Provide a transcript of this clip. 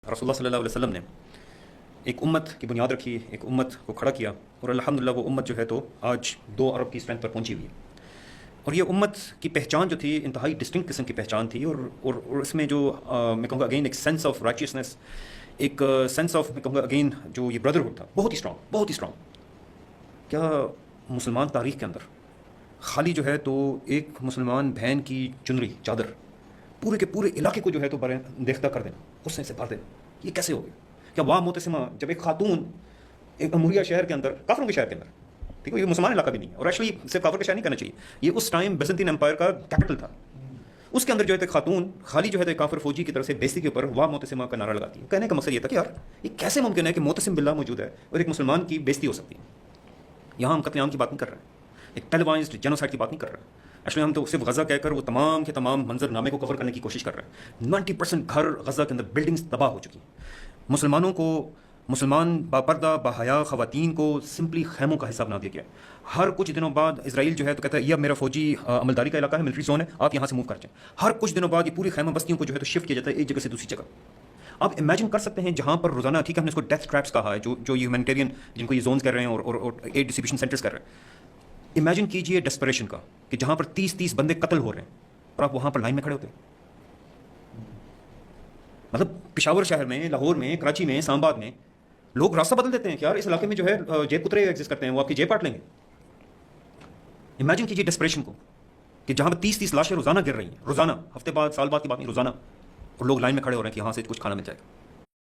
रसूलुल्लाह सल्लल्लाहु अलैहि वसल्लम ने एक उम्मत की बुनियाद रखी, एक उम्मत को खड़ा किया और अल्हम्दुलिल्लाह वो उम्मत जो है तो आज 2 अरब की स्ट्रेंथ पर पहुंची हुई है। और ये उम्मत की पहचान जो थी इंतहाई डिस्टिंक्ट किस्म की पहचान थी और इसमें जो मैं कहूँगा अगेन एक सेंस ऑफ राइचियसनेस, एक सेंस ऑफ मैं कहूँगा अगेन जो ये ब्रदरहुड था, बहुत ही स्ट्रॉन्ग, बहुत ही स्ट्रॉन्ग। क्या मुसलमान तारीख़ के अंदर खाली जो है तो एक मुसलमान बहन की चुनरी चादर पूरे के पूरे इलाके को जो है तो देखता कर देना, गुस्से से भर देना, ये कैसे हो गया? क्या वाह मोतसिमा, जब एक खातून एक अमूरिया शहर के अंदर, काफरों के शहर के अंदर, ठीक है, ये मुसलमान इलाका भी नहीं है और एक्चुअली सिर्फ काफर का शहर नहीं करना चाहिए, ये उस टाइम बिज़ंतीन एम्पायर का कैपिटल था, उसके अंदर जो है खातून खाली जो है काफिर फौजी की तरफ से बेइज्जती के ऊपर वाह मोतसिमा का नारा लगाती है। कहने का मकसद ये था कि यार ये कैसे मुमकिन है कि मोतसिम बिल्लाह मौजूद है और एक मुसलमान की बेइज्जती हो सकती है। यहाँ हम कत्लेआम की बात नहीं कर रहे हैं, एक टेलीवाइज्ड जेनोसाइड की बात नहीं कर रहे हैं। एक्चुअली हम तो सिर्फ गज़ा कहकर वो तमाम के तमाम मंजरनामे को कवर करने की कोशिश कर रहे हैं। 90% घर गज़ा के अंदर बिल्डिंग्स तबाह हो चुकी हैं। मुसलमानों को, मुसलमान बापर्दा बाहया ख़वातीन को सिंपली खैमों का हिस्सा बना दिया गया। हर कुछ दिनों बाद इसराइल जो है तो कहता है ये अब मेरा फौजी अमलदारी का इलाका है, मिलिट्री जोन है, आप यहाँ से मूव कर जाएं। हर कुछ दिनों बाद ये पूरी खैमा बस्तियों को जो है तो शिफ्ट किया जाता है एक जगह से दूसरी जगह। आप इमेजिन कर सकते हैं जहाँ पर रोज़ाना, ठीक है हमने इसको डेथ ट्रैप्स कहा है, जो ह्यूमैनिटेरियन जिनको ये जोन्स कर रहे हैं और एड डिस्ट्रीब्यूशन सेंटर्स कर रहे हैं। इमेजिन कीजिए डेस्परेशन का कि जहाँ पर 30-30 बंदे कत्ल हो रहे हैं और आप वहाँ पर लाइन में खड़े होते हैं। मतलब पेशावर शहर में, लाहौर में, कराची में, इस्लामाबाद में लोग रास्ता बदल देते हैं कि यार इस इलाके में जो है जेब कुतरे एग्जिस्ट करते हैं, वो आपकी जेब काट लेंगे। इमेजिन कीजिए डेस्परेशन को कि जहाँ पर 30-30 लाशें रोजाना गिर रही हैं, रोजाना, हफ्ते बाद, साल बाद की बात नहीं, रोजाना, और लोग लाइन में खड़े हो रहे हैं कि यहाँ से कुछ खाना मिल जाएगा।